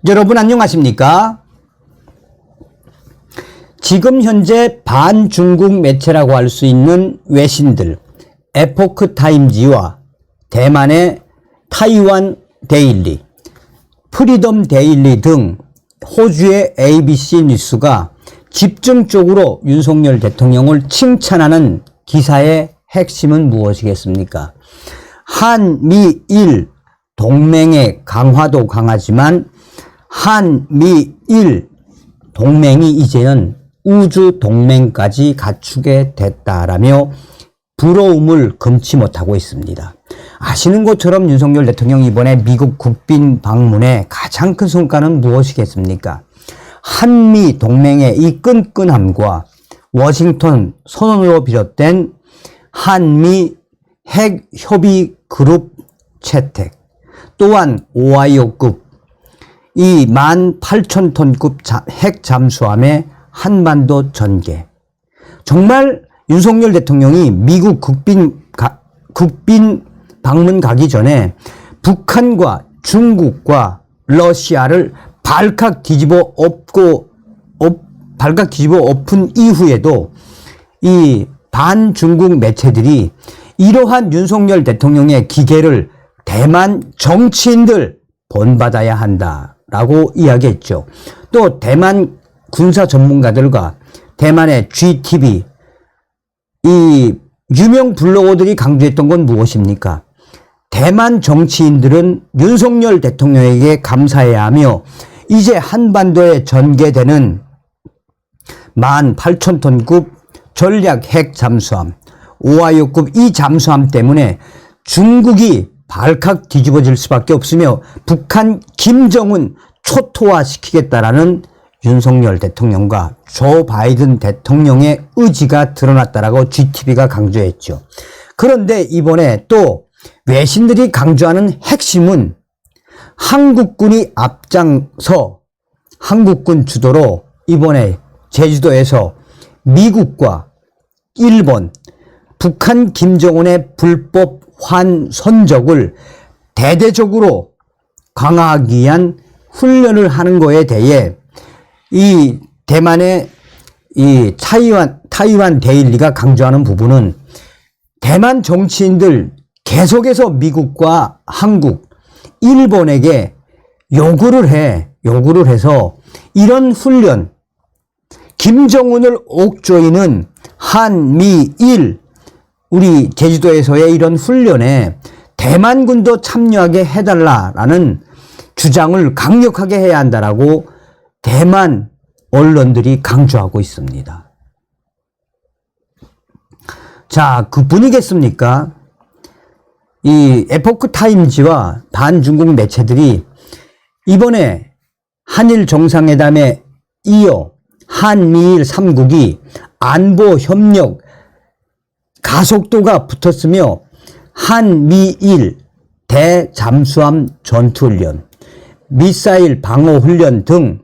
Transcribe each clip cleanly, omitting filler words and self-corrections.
여러분 안녕하십니까? 지금 현재 반중국 매체라고 할 수 있는 외신들 에포크 타임지와 대만의 타이완 데일리, 프리덤 데일리 등 호주의 ABC 뉴스가 집중적으로 윤석열 대통령을 칭찬하는 기사의 핵심은 무엇이겠습니까? 한미일 동맹의 강화도 강하지만 한미일 동맹이 이제는 우주 동맹까지 갖추게 됐다라며 부러움을 금치 못하고 있습니다. 아시는 것처럼 윤석열 대통령이 이번에 미국 국빈 방문의 가장 큰 성과는 무엇이겠습니까? 한미 동맹의 이 끈끈함과 워싱턴 선언으로 비롯된 한미 핵 협의 그룹 채택, 또한 오하이오급 이 18,000톤급 핵 잠수함의 한반도 전개. 정말 윤석열 대통령이 미국 국빈 방문 가기 전에 북한과 중국과 러시아를 발칵 뒤집어 엎은 이후에도 이 반중국 매체들이 이러한 윤석열 대통령의 기계를 대만 정치인들 본받아야 한다라고 이야기했죠. 또 대만 군사 전문가들과 대만의 GTV, 이 유명 블로거들이 강조했던 건 무엇입니까? 대만 정치인들은 윤석열 대통령에게 감사해야 하며 이제 한반도에 전개되는 18,000톤급 전략 핵 잠수함, 오하이오급 이 잠수함 때문에 중국이 발칵 뒤집어질 수밖에 없으며 북한 김정은 초토화시키겠다라는 윤석열 대통령과 조 바이든 대통령의 의지가 드러났다라고 GTV가 강조했죠. 그런데 이번에 또 외신들이 강조하는 핵심은 한국군이 앞장서 한국군 주도로 이번에 제주도에서 미국과 일본, 북한 김정은의 불법 환선적을 대대적으로 강화하기 위한 훈련을 하는 거에 대해 이 대만의 이 타이완 데일리가 강조하는 부분은 대만 정치인들 계속해서 미국과 한국, 일본에게 요구를 해서 이런 훈련, 김정은을 옥조이는 한미일 우리 제주도에서의 이런 훈련에 대만군도 참여하게 해달라라는 주장을 강력하게 해야 한다라고 대만 언론들이 강조하고 있습니다. 자, 그뿐이겠습니까? 이 에포크 타임지와 반중국 매체들이 이번에 한일 정상회담에 이어 한미일 3국이 안보 협력 가속도가 붙었으며 한미일 대잠수함 전투훈련, 미사일 방어훈련 등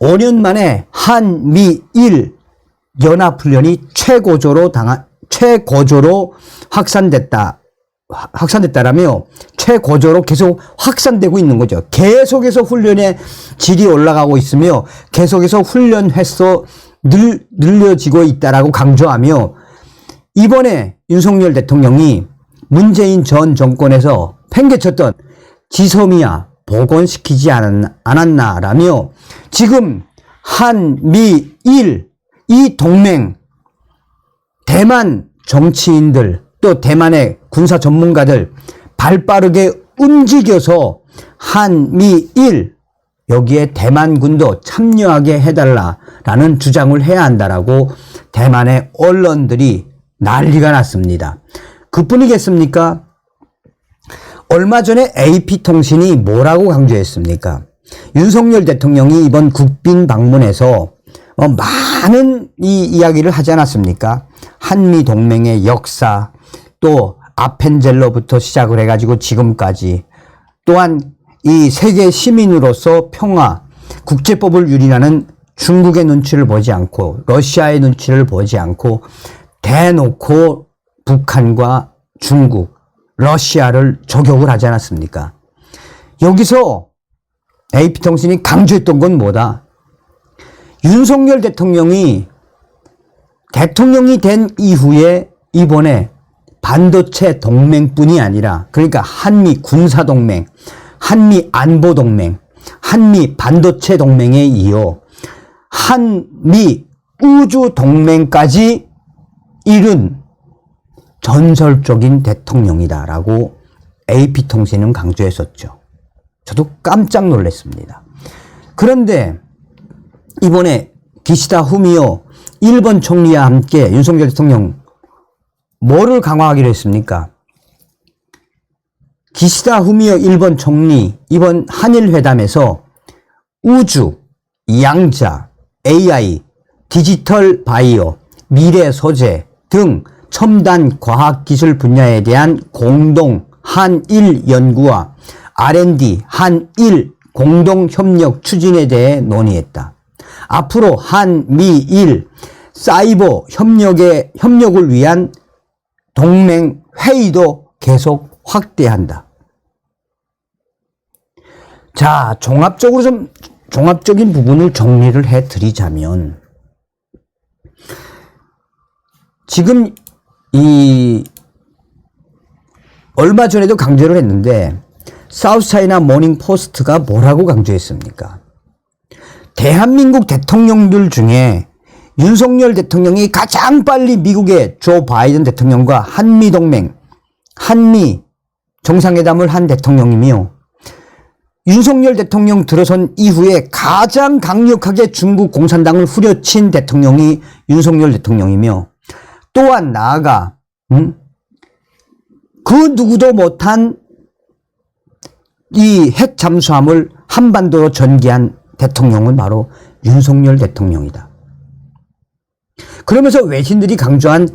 5년 만에 한미일 연합훈련이 최고조로 확산됐다라며 최고조로 계속 확산되고 있는 거죠. 계속해서 훈련의 질이 올라가고 있으며 계속해서 훈련 횟수 늘려지고 있다라고 강조하며 이번에 윤석열 대통령이 문재인 전 정권에서 팽개쳤던 지소미아 복원시키지 않았나라며 지금 한미일 이 동맹 대만 정치인들 또 대만의 군사 전문가들 발빠르게 움직여서 한미일 여기에 대만군도 참여하게 해달라라는 주장을 해야 한다라고 대만의 언론들이 난리가 났습니다. 그뿐이겠습니까? 얼마 전에 AP통신이 뭐라고 강조했습니까? 윤석열 대통령이 이번 국빈 방문에서 많은 이 이야기를 하지 않았습니까? 한미 동맹의 역사, 또 아펜젤로부터 시작을 해가지고 지금까지, 또한 이 세계 시민으로서 평화, 국제법을 유린하는 중국의 눈치를 보지 않고 러시아의 눈치를 보지 않고 대놓고 북한과 중국, 러시아를 저격을 하지 않았습니까? 여기서 AP통신이 강조했던 건 뭐다? 윤석열 대통령이 된 이후에 이번에 반도체 동맹뿐이 아니라, 그러니까 한미 군사동맹, 한미 안보동맹, 한미 반도체 동맹에 이어 한미 우주동맹까지 이룬 전설적인 대통령이다라고 AP통신은 강조했었죠. 저도 깜짝 놀랐습니다. 그런데 이번에 기시다 후미오 일본 총리와 함께 윤석열 대통령 뭐를 강화하기로 했습니까? 기시다 후미오 일본 총리 이번 한일 회담에서 우주, 양자, AI, 디지털 바이오, 미래 소재 등 첨단 과학기술 분야에 대한 공동 한일 연구와 R&D 한일 공동협력 추진에 대해 논의했다. 앞으로 한미일 사이버 협력을 위한 동맹 회의도 계속 확대한다. 자, 종합적인 부분을 정리를 해드리자면, 지금 얼마 전에도 강조를 했는데, 사우스차이나 모닝포스트가 뭐라고 강조했습니까? 대한민국 대통령들 중에 윤석열 대통령이 가장 빨리 미국의 조 바이든 대통령과 한미동맹, 한미 정상회담을 한 대통령이며, 윤석열 대통령 들어선 이후에 가장 강력하게 중국 공산당을 후려친 대통령이 윤석열 대통령이며, 또한 나아가 그 누구도 못한 이 핵 잠수함을 한반도로 전개한 대통령은 바로 윤석열 대통령이다. 그러면서 외신들이 강조하는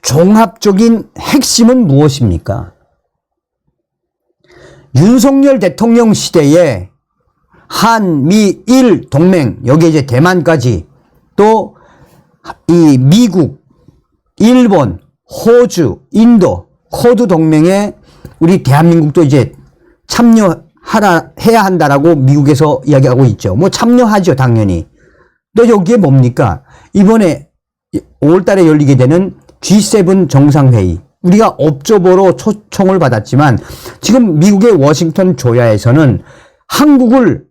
종합적인 핵심은 무엇입니까? 윤석열 대통령 시대에 한미일 동맹, 여기에 이제 대만까지, 또 이 미국, 일본, 호주, 인도, 쿼드 동맹에 우리 대한민국도 이제 해야 한다라고 미국에서 이야기하고 있죠. 뭐 참여하죠, 당연히. 또 여기에 뭡니까? 이번에 5월 달에 열리게 되는 G7 정상회의. 우리가 업적으로 초청을 받았지만 지금 미국의 워싱턴 조야에서는 한국을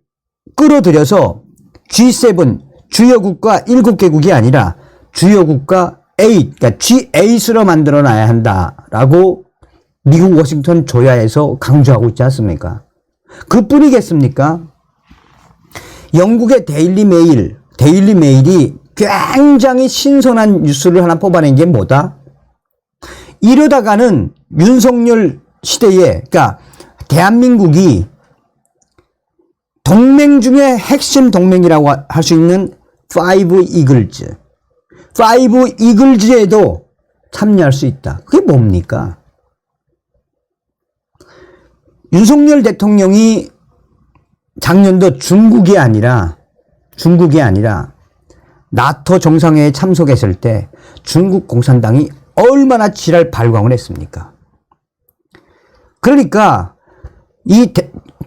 끌어들여서 G7 주요 국가 7개국이 아니라 주요 국가 8, 그러니까 G8으로 만들어 놔야 한다라고 미국 워싱턴 조야에서 강조하고 있지 않습니까? 그뿐이겠습니까? 영국의 데일리 메일이 굉장히 신선한 뉴스를 하나 뽑아낸 게 뭐다? 이러다가는 윤석열 시대에, 그러니까 대한민국이 동맹 중에 핵심 동맹이라고 할 수 있는 파이브 이글즈에도 참여할 수 있다. 그게 뭡니까? 윤석열 대통령이 작년도 중국이 아니라 나토 정상회의에 참석했을 때 중국 공산당이 얼마나 지랄 발광을 했습니까? 그러니까 이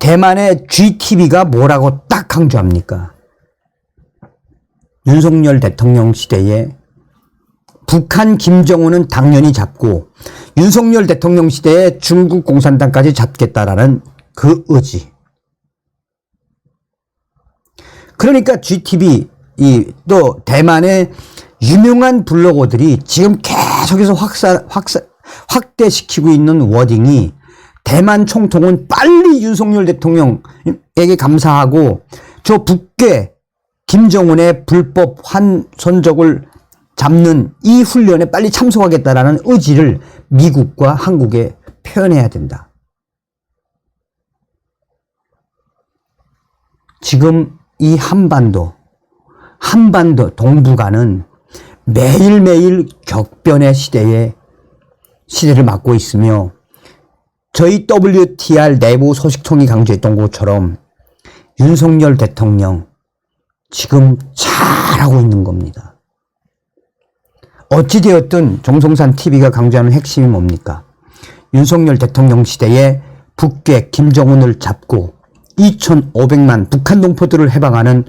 대만의 GTV가 뭐라고 딱 강조합니까? 윤석열 대통령 시대에 북한 김정은은 당연히 잡고 윤석열 대통령 시대에 중국 공산당까지 잡겠다라는 그 의지. 그러니까 GTV, 또 대만의 유명한 블로거들이 지금 계속해서 확대시키고 있는 워딩이, 대만 총통은 빨리 윤석열 대통령에게 감사하고 저 북괴 김정은의 불법 환선적을 잡는 이 훈련에 빨리 참석하겠다라는 의지를 미국과 한국에 표현해야 된다. 지금 이 한반도 동북아는 매일매일 격변의 시대를 맞고 있으며, 저희 WTR 내부 소식통이 강조했던 것처럼 윤석열 대통령 지금 잘하고 있는 겁니다. 어찌되었든 정성산 TV가 강조하는 핵심이 뭡니까? 윤석열 대통령 시대에 북괴 김정은을 잡고 2,500만 북한 동포들을 해방하는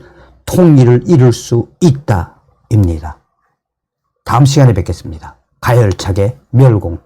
통일을 이룰 수 있다입니다. 다음 시간에 뵙겠습니다. 가열차게 멸공.